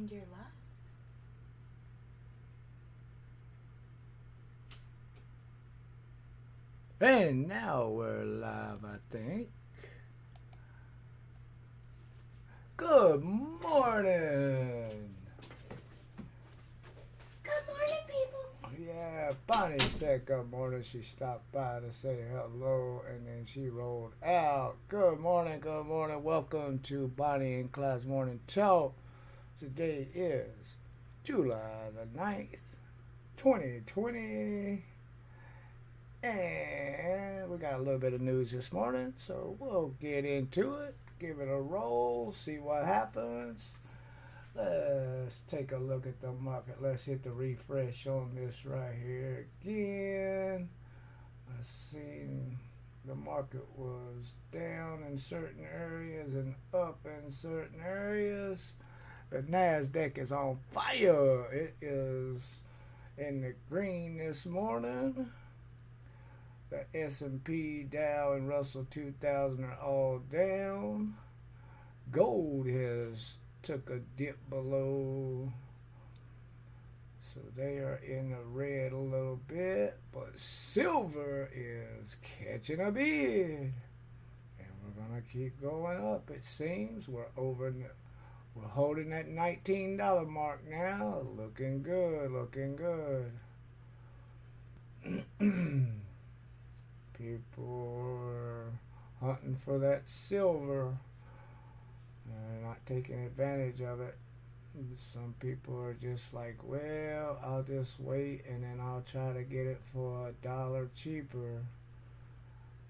And you're live. And now we're live, I think. Good morning. Good morning, people. Yeah, Bonnie said good morning. She stopped by to say hello and then she rolled out. Good morning, good morning. Welcome to Bonnie and Clyde's Morning Talk. Today is July the 9th, 2020. And we got a little bit of news this morning, so we'll get into it, give it a roll, see what happens. Let's take a look at the market. Let's hit the refresh on this right here again. Let's see. The market was down in certain areas and up in certain areas. The NASDAQ is on fire. It is in the green this morning. The S&P, Dow, and Russell 2000 are all down. Gold has took a dip below, so they are in the red a little bit. But silver is catching a bid, and we're gonna keep going up. It seems we're holding that $19 mark now. Looking good, looking good. People are hunting for that silver and not taking advantage of it. Some people are just like, well, I'll just wait and then I'll try to get it for $1 cheaper.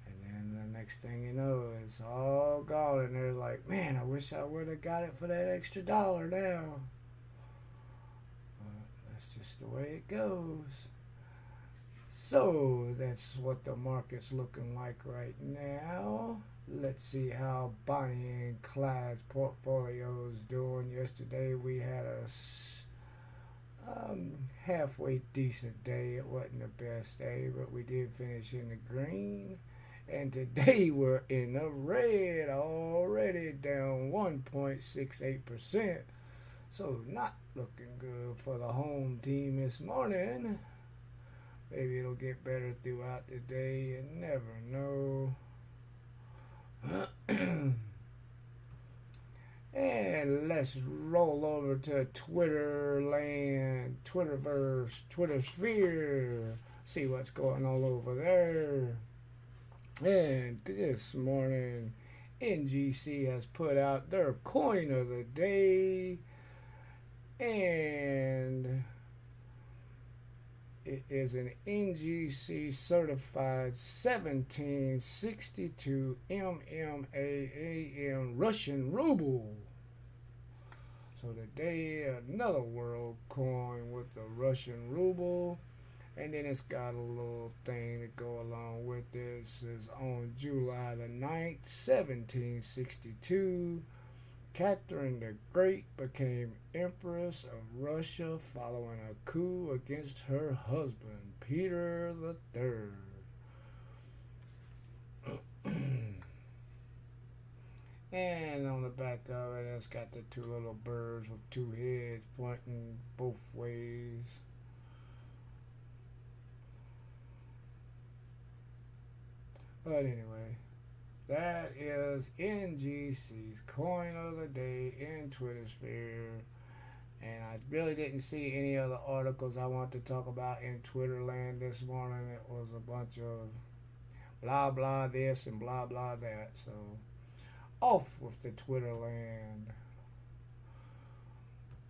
And then the next thing you know, it's all gone. And they're like, man, I wish I would have got it for that extra dollar now. But that's just the way it goes. So that's what the market's looking like right now. Let's see how Bonnie and Clyde's portfolio is doing. Yesterday we had a halfway decent day. It wasn't the best day, but we did finish in the green. And today we're in the red already, down 1.68%. So not looking good for the home team this morning. Maybe it'll get better throughout the day. You never know. And let's roll over to Twitter land, Twitterverse, Twitter sphere. See what's going on over there. And this morning, NGC has put out their coin of the day. And it is an NGC certified 1762 MMAAM Russian ruble. So today, another world coin with the Russian ruble. And then it's got a little thing to go along with this. It says on July the 9th, 1762, Catherine the Great became Empress of Russia following a coup against her husband, Peter III. And on the back of it, it's got the two little birds with two heads pointing both ways. But anyway, that is NGC's coin of the day in Twitter sphere. And I really didn't see any other articles I want to talk about in Twitter land this morning. It was a bunch of blah blah this and blah blah that. So off with the Twitter land.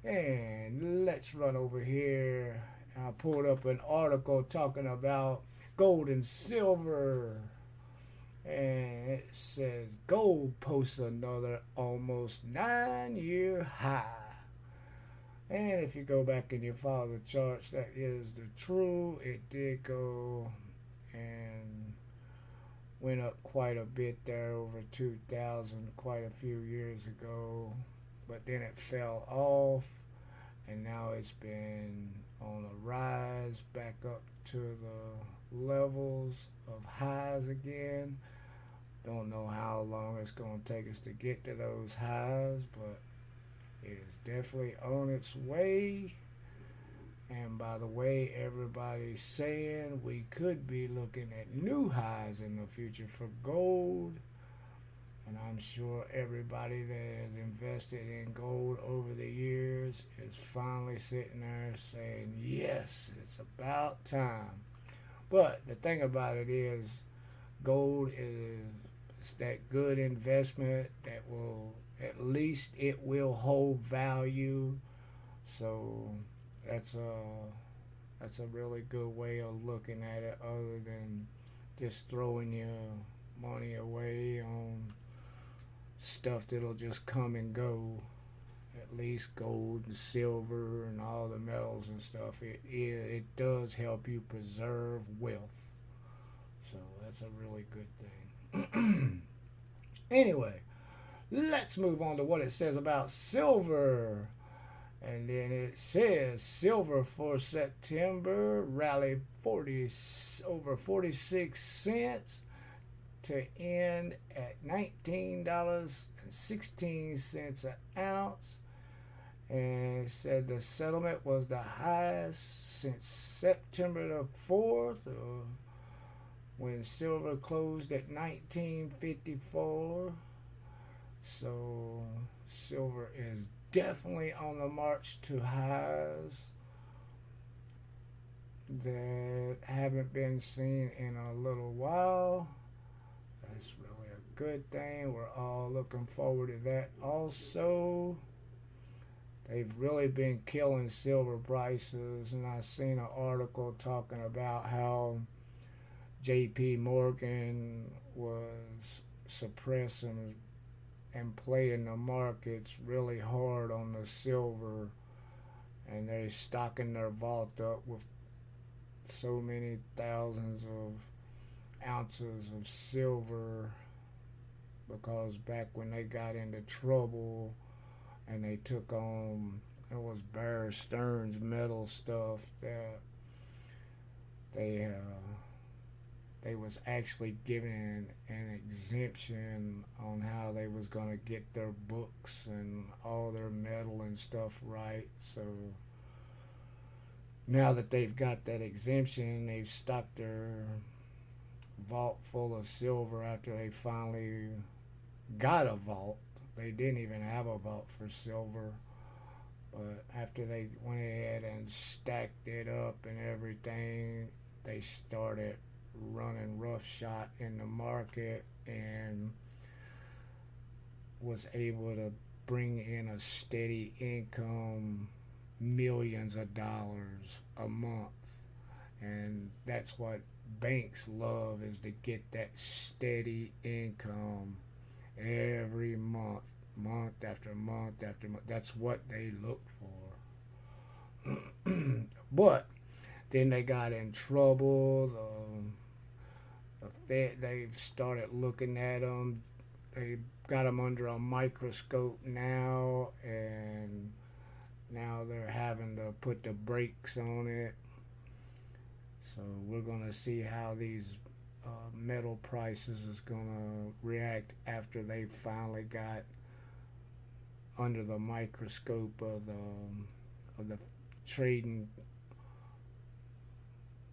And let's run over here. I pulled up an article talking about gold and silver. And it says gold posts another almost 9-year high. And if you go back and you follow the charts, that is the true. It did go and went up quite a bit there over 2000 quite a few years ago. But then it fell off. And now it's been on a rise back up to the levels of highs again. Don't know how long it's going to take us to get to those highs, but It is definitely on its way. And by the way, everybody's saying we could be looking at new highs in the future for gold. And I'm sure everybody that has invested in gold over the years is finally sitting there saying, yes, it's about time. But the thing about it is, gold is that good investment that will, at least it will hold value. So that's a really good way of looking at it, other than just throwing your money away on stuff that'll just come and go. At least gold and silver and all the metals and stuff, it does help you preserve wealth. So that's a really good thing. Anyway, let's move on to what it says about silver. And then it says silver for September rallied over 46 cents to end at $19.16 an ounce. And it said the settlement was the highest since September the 4th, when silver closed at 1954. So silver is definitely on the march to highs that haven't been seen in a little while. That's really a good thing. We're all looking forward to that also. They've really been killing silver prices, and I've seen an article talking about how J.P. Morgan was suppressing and playing the markets really hard on the silver, and they're stocking their vault up with so many thousands of ounces of silver, because back when they got into trouble and they took on, it was Bear Stearns metal stuff, that they was actually given an exemption on how they was going to get their books and all their metal and stuff right. So now that they've got that exemption, they've stocked their vault full of silver after they finally got a vault. They didn't even have a vault for silver, but after they went ahead and stacked it up and everything, they started running roughshod in the market and was able to bring in a steady income, millions of dollars a month. And that's what banks love, is to get that steady income every month, month after month after month. That's what they look for. But then they got in trouble. The Fed, they've started looking at them. They got them under a microscope now, and now they're having to put the brakes on it. So we're going to see how these metal prices is going to react after they finally got under the microscope of the trading.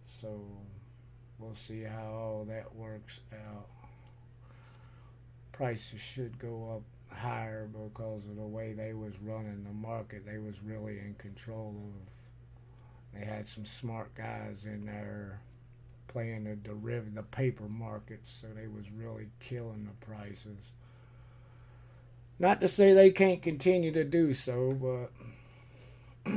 So we'll see how all that works out. Prices should go up higher because of the way they was running the market. They was really in control of. They had some smart guys in there playing the paper markets, so they was really killing the prices. Not to say they can't continue to do so, but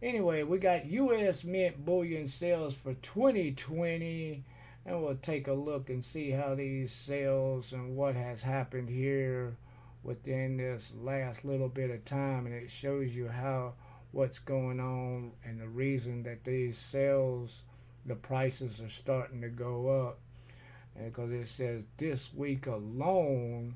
anyway, we got U.S. Mint bullion sales for 2020, and we'll take a look and see how these sales and what has happened here within this last little bit of time. And it shows you how what's going on and the reason that these sales, the prices are starting to go up. And because it says this week alone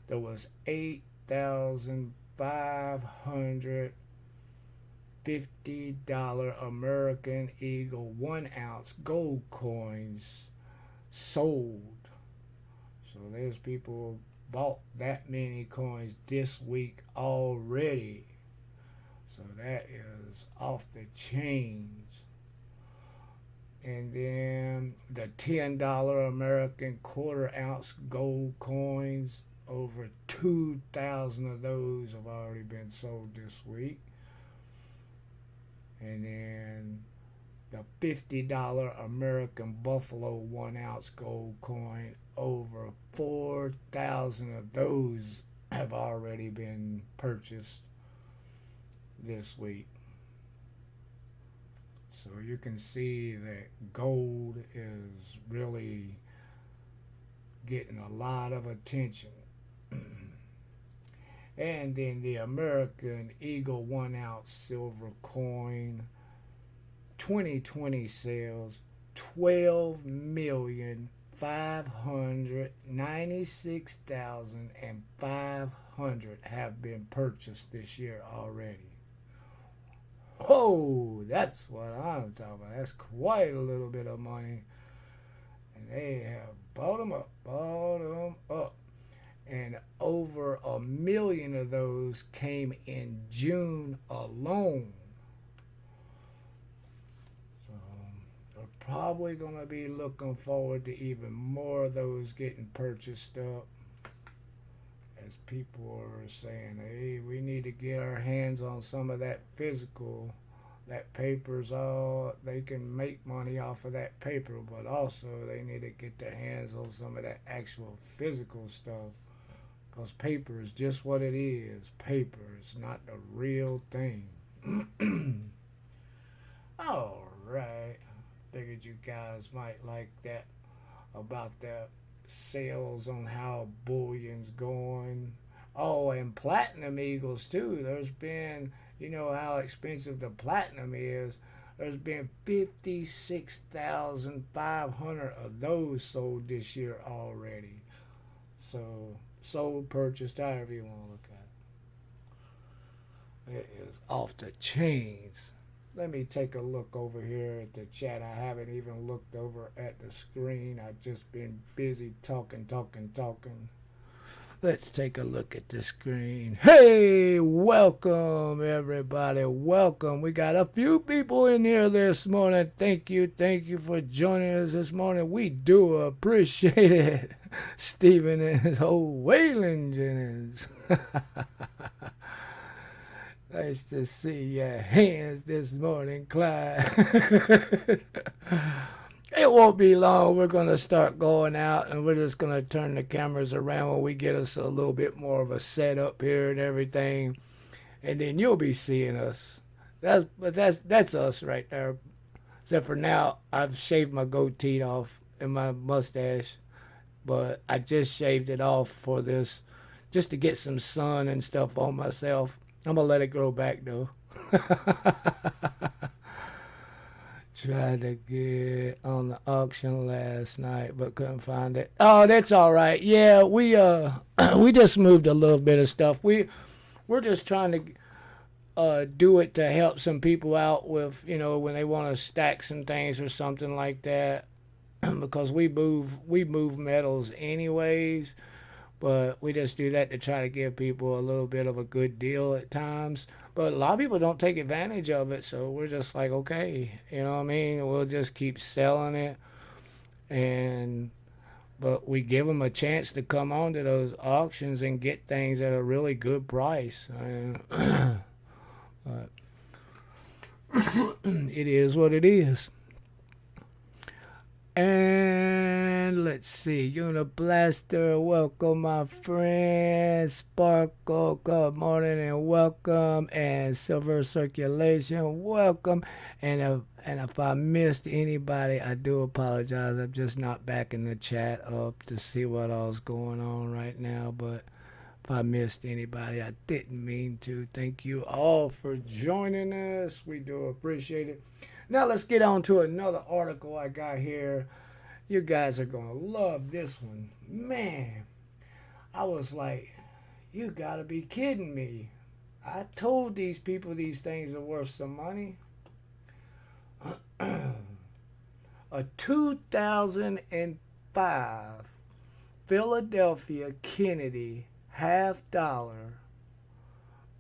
there was 8,550 American Eagle 1 ounce gold coins sold. So there's people bought that many coins this week already. So that is off the chains. And then the $10 American quarter ounce gold coins, over 2,000 of those have already been sold this week. And then the $50 American Buffalo 1 ounce gold coin, over 4,000 of those have already been purchased this week. So you can see that gold is really getting a lot of attention. And then the American Eagle 1 ounce silver coin, 2020 sales, 12,596,500 have been purchased this year already. Oh, that's what I'm talking about. That's quite a little bit of money. And they have bought them up. And over 1 million of those came in June alone. So we're probably going to be looking forward to even more of those getting purchased up. As people are saying, hey, we need to get our hands on some of that physical. That paper's all, they can make money off of that paper, but also they need to get their hands on some of that actual physical stuff. Because paper is just what it is. Paper is not the real thing. All right. Figured you guys might like that about the sales on how bullion's going. Oh, and platinum eagles too. There's been, you know how expensive the platinum is. There's been 56,500 of those sold this year already. So sold, purchased, however you want to look at it. It is off the chains. Let me take a look over here at the chat. I haven't even looked over at the screen. I've just been busy talking. Let's take a look at the screen. Hey, welcome everybody. Welcome. We got a few people in here this morning. Thank you for joining us this morning. We do appreciate it. Stephen and his whole Waylon Jennings. Nice to see your hands this morning, Clyde. It won't be long. We're going to start going out, and we're just going to turn the cameras around when we get us a little bit more of a setup here and everything. And then you'll be seeing us. That's us right there. Except for now, I've shaved my goatee off and my mustache. But I just shaved it off for this, just to get some sun and stuff on myself. I'm going to let it grow back, though. Tried to get on the auction last night, but couldn't find it. Oh, that's all right. Yeah, we just moved a little bit of stuff. We're just trying to do it to help some people out with, you know, when they want to stack some things or something like that. Because we move metals anyways, but we just do that to try to give people a little bit of a good deal at times. But a lot of people don't take advantage of it, so we're just like, okay, you know what I mean? We'll just keep selling it, but we give them a chance to come on to those auctions and get things at a really good price. But it is what it is. And let's see, Uniblaster, welcome my friend. Sparkle, good morning and welcome. And Silver Circulation, welcome. And if I missed anybody, I do apologize. I'm just not backing the chat up to see what all's going on right now. But if I missed anybody, I didn't mean to. Thank you all for joining us. We do appreciate it. Now let's get on to another article I got here. You guys are going to love this one. Man, I was like, you got to be kidding me. I told these people these things are worth some money. A 2005 Philadelphia Kennedy half dollar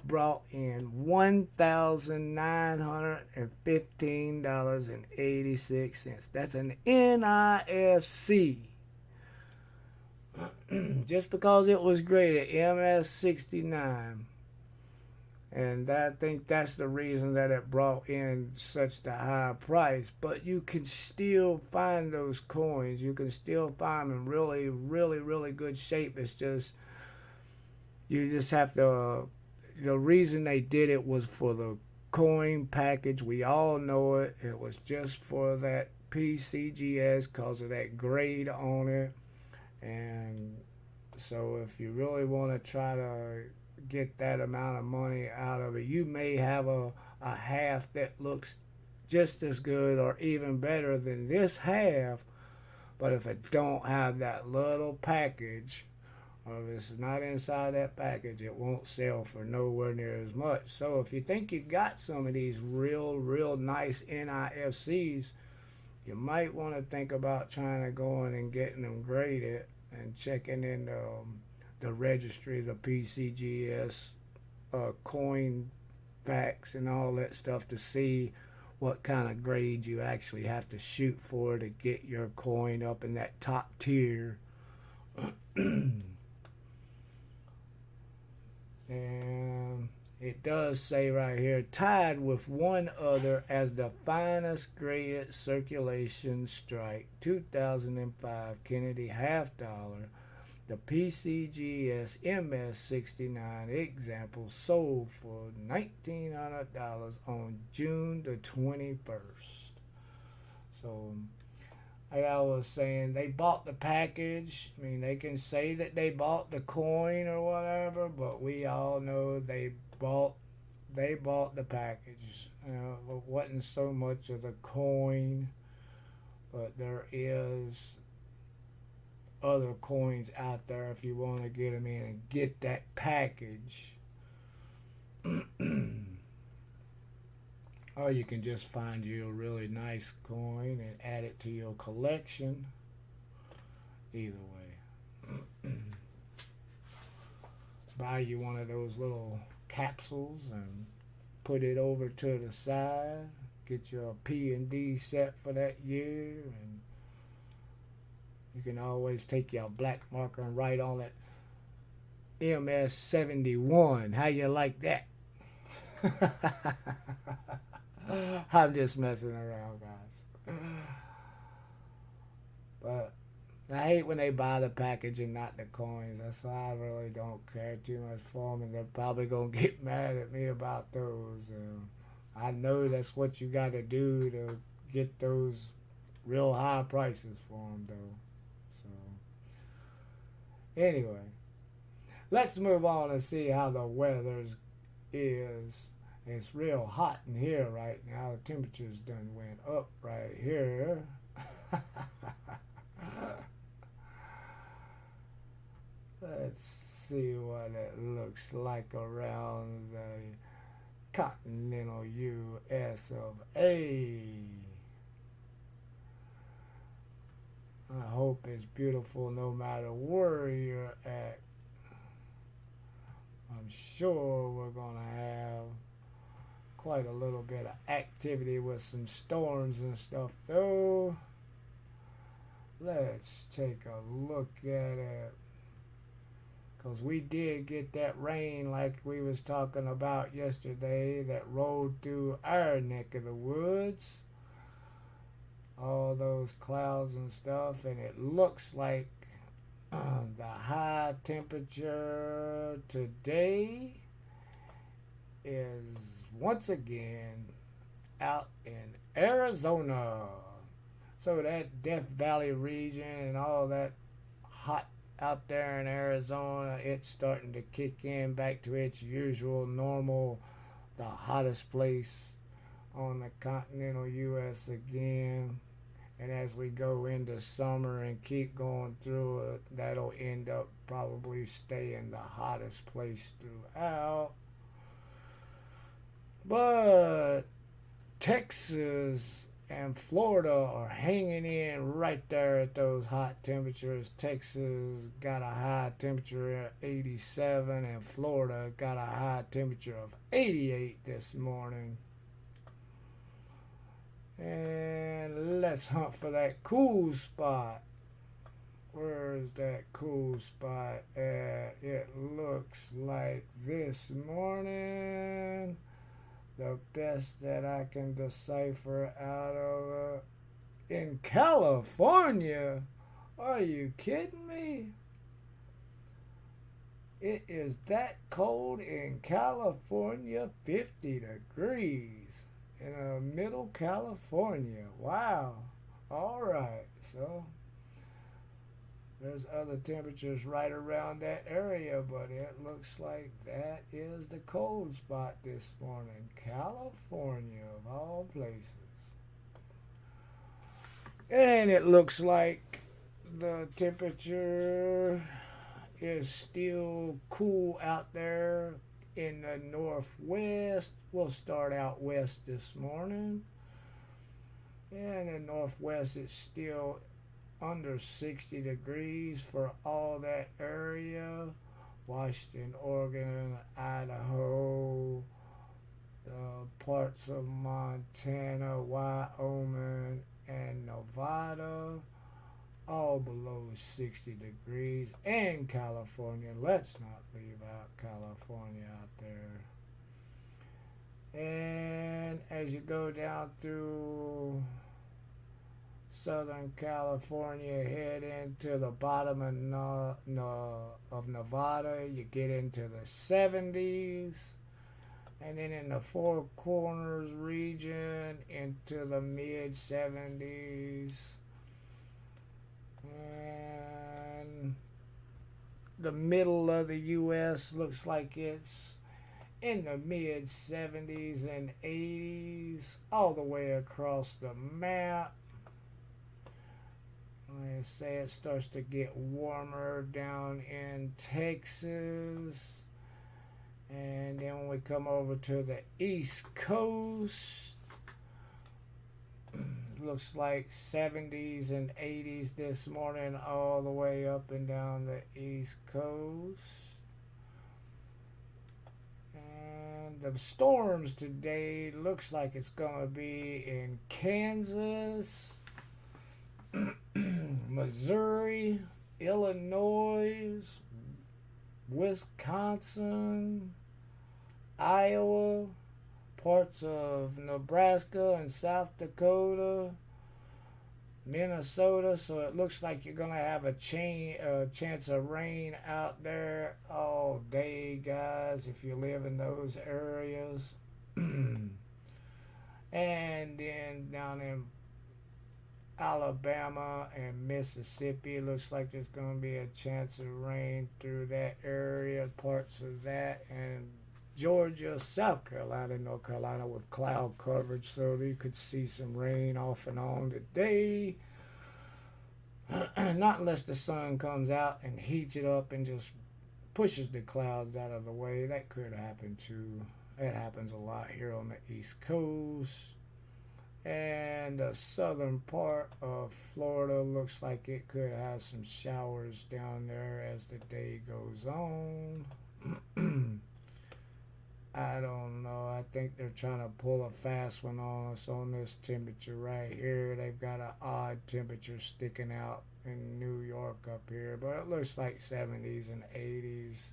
brought in $1,915.86. That's an NIFC. Just because it was graded MS-69. And I think that's the reason that it brought in such a high price. But you can still find those coins. You can still find them in really, really, really good shape. It's just, you just have to, the reason they did it was for the coin package. We all know it. It was just for that PCGS because of that grade on it. And so if you really want to try to get that amount of money out of it, you may have a half that looks just as good or even better than this half, but if it don't have that little package, or if it's not inside that package, it won't sell for nowhere near as much. So if you think you got some of these real nice NIFCs, you might want to think about trying to go in and getting them graded and checking in the registry, the PCGS coin packs and all that stuff to see what kind of grade you actually have to shoot for to get your coin up in that top tier. And it does say right here, tied with one other as the finest graded circulation strike, 2005 Kennedy half dollar. The PCGS MS-69 example sold for $1,900 on June the 21st. So, like I was saying, they bought the package. I mean, they can say that they bought the coin or whatever, but we all know they bought the package. It wasn't so much of the coin, but there is other coins out there if you want to get them in and get that package. Or you can just find you a really nice coin and add it to your collection. Either way. Buy you one of those little capsules and put it over to the side. Get your P&D set for that year, and you can always take your black marker and write on it MS-71. How you like that? I'm just messing around, guys. But I hate when they buy the package and not the coins. That's why I really don't care too much for them, and they're probably going to get mad at me about those. I know that's what you got to do to get those real high prices for them, though. Anyway, let's move on and see how the weather is. It's real hot in here right now. The temperature's done went up right here. Let's see what it looks like around the continental U.S. of A. I hope it's beautiful no matter where you're at. I'm sure we're going to have quite a little bit of activity with some storms and stuff, though. Let's take a look at it. Because we did get that rain like we was talking about yesterday that rolled through our neck of the woods. All those clouds and stuff, and it looks like the high temperature today is once again out in Arizona. So that Death Valley region and all that hot out there in Arizona, it's starting to kick in back to its usual normal, the hottest place on the continental U.S. again. And as we go into summer and keep going through it, that'll end up probably staying the hottest place throughout. But Texas and Florida are hanging in right there at those hot temperatures. Texas got a high temperature of 87, and Florida got a high temperature of 88 this morning. And let's hunt for that cool spot. Where is that cool spot at? It looks like this morning. The best that I can decipher out of in California. Are you kidding me? It is that cold in California, 50 degrees in middle California. Wow. All right. So there's other temperatures right around that area, but it looks like that is the cold spot this morning. California, of all places. And it looks like the temperature is still cool out there in the northwest. We'll start out west this morning. And in the northwest, it's still under 60 degrees for all that area. Washington, Oregon, Idaho, parts of Montana, Wyoming, and Nevada, all below 60 degrees. And California, let's not leave out California out there. And as you go down through Southern California, head into the bottom of Nevada, you get into the 70s, and then in the Four Corners region into the mid 70s, and the middle of the U.S. looks like it's in the mid 70s and 80s, all the way across the map. I say it starts to get warmer down in Texas. And then when we come over to the East Coast, it looks like 70s and 80s this morning, all the way up and down the East Coast. And the storms today looks like it's going to be in Kansas, Missouri, Illinois, Wisconsin, Iowa, parts of Nebraska and South Dakota, Minnesota. So it looks like you're going to have a chance of rain out there all day, guys, if you live in those areas. And then down in Alabama and Mississippi, it looks like there's going to be a chance of rain through that area, parts of that, and Georgia, South Carolina, North Carolina with cloud coverage, so you could see some rain off and on today. Not unless the sun comes out and heats it up and just pushes the clouds out of the way. That could happen too. It happens a lot here on the East Coast. And the southern part of Florida looks like it could have some showers down there as the day goes on. I don't know. I think they're trying to pull a fast one on us on this temperature right here. They've got an odd temperature sticking out in New York up here, but it looks like 70s and 80s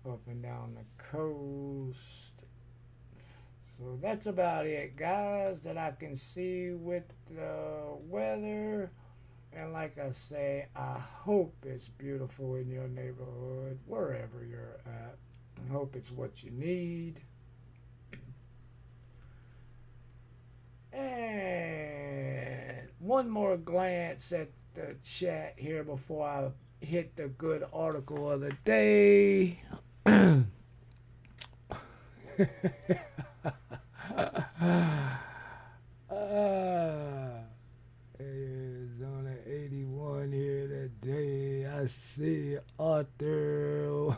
up and down the coast. So that's about it, guys, that I can see with the weather. And like I say, I hope it's beautiful in your neighborhood, wherever you're at. I hope it's what you need. And one more glance at the chat here before I hit the good article of the day. It's on 81 here today. I see Arthur.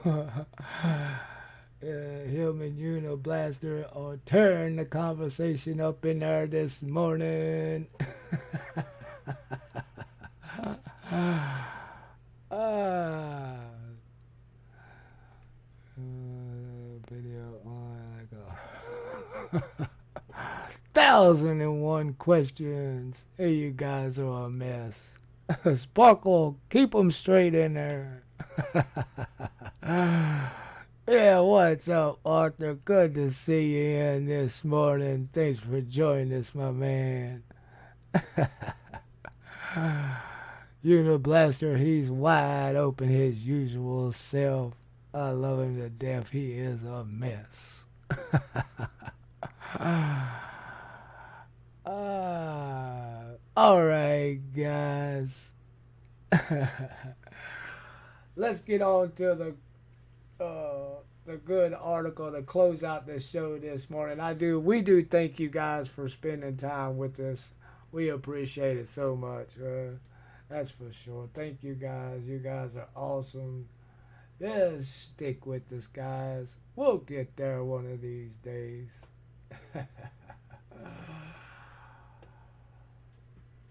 He'll him and Uniblaster are tearing the conversation up in there this morning. Video on like 1,001 questions. Hey, you guys are a mess. Sparkle, keep them straight in there. Yeah, what's up, Arthur? Good to see you in this morning. Thanks for joining us, my man. Uniblaster, he's wide open his usual self. I love him to death. He is a mess. All right, guys. Let's get on to the good article to close out this show this morning. We do thank you guys for spending time with us. We appreciate it so much. That's for sure. Thank you guys. You guys are awesome. Just stick with us, guys. We'll get there one of these days.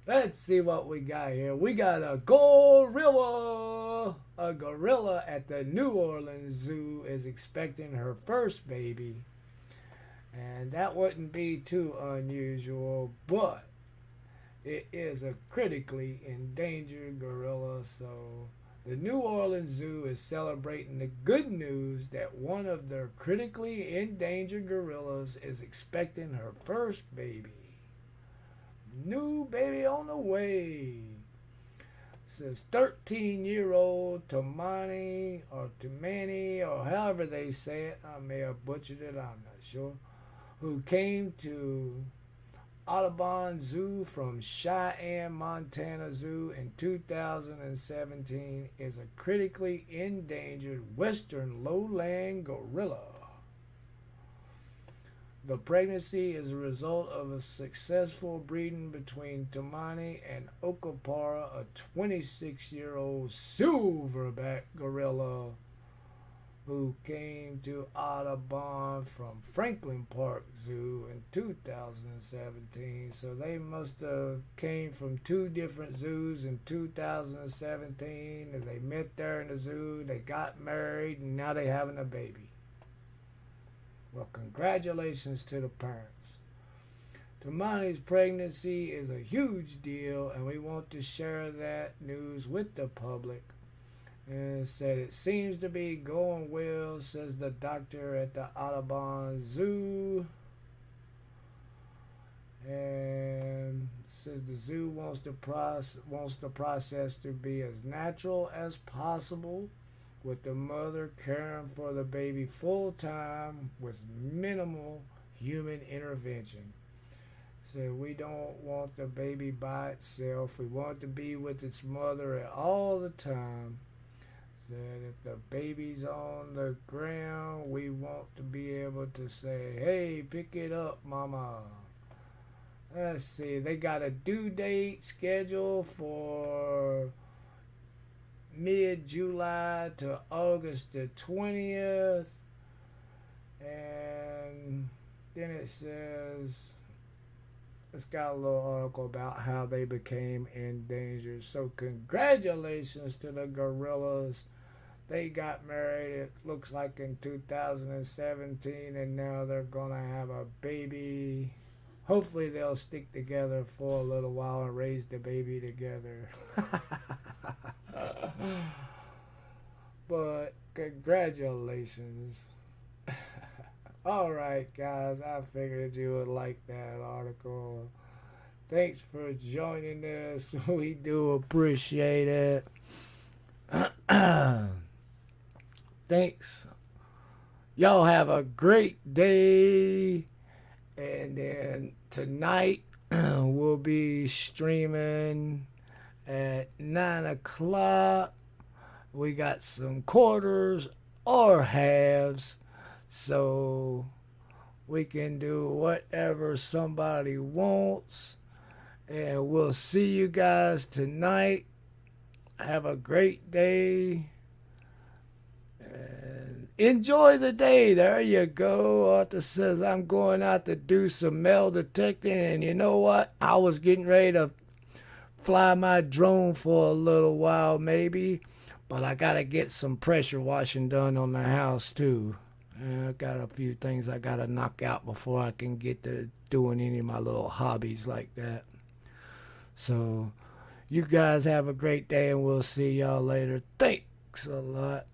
Let's see what we got here. We got a gorilla. A gorilla at the New Orleans Zoo is expecting her first baby. And that wouldn't be too unusual, but it is a critically endangered gorilla. So the New Orleans Zoo is celebrating the good news that one of their critically endangered gorillas is expecting her first baby. New baby on the way. Says 13-year-old Tumani or however they say it. I may have butchered it, I'm not sure. Who came to Audubon Zoo from Cheyenne, Montana Zoo in 2017 is a critically endangered western lowland gorilla. The pregnancy is a result of a successful breeding between Tumani and Okapara, a 26-year-old silverback gorilla who came to Audubon from Franklin Park Zoo in 2017. So they must have came from two different zoos in 2017, and they met there in the zoo, they got married, and now they're having a baby. Well, congratulations to the parents. Tumani's pregnancy is a huge deal, and we want to share that news with the public. And said it seems to be going well, says the doctor at the Audubon Zoo. And says the zoo wants the process to be as natural as possible, with the mother caring for the baby full time with minimal human intervention. So we don't want the baby by itself. We want it to be with its mother all the time. That if the baby's on the ground, we want to be able to say, hey, pick it up, mama. Let's see, they got a due date scheduled for mid-July to August the 20th. And then it says, it's got a little article about how they became endangered. So congratulations to the gorillas. They got married, it looks like in 2017, and now they're going to have a baby. Hopefully they'll stick together for a little while and raise the baby together. But congratulations. All right, guys, I figured you would like that article. Thanks for joining us. We do appreciate it. Thanks. Y'all have a great day. And then tonight we'll be streaming at 9 o'clock. We got some quarters or halves, so we can do whatever somebody wants. And we'll see you guys tonight. Have a great day. And enjoy the day. There you go. Arthur says, I'm going out to do some metal detecting. And you know what? I was getting ready to fly my drone for a little while, maybe. But I got to get some pressure washing done on the house, too. I got a few things I got to knock out before I can get to doing any of my little hobbies like that. So, you guys have a great day, and we'll see y'all later. Thanks a lot.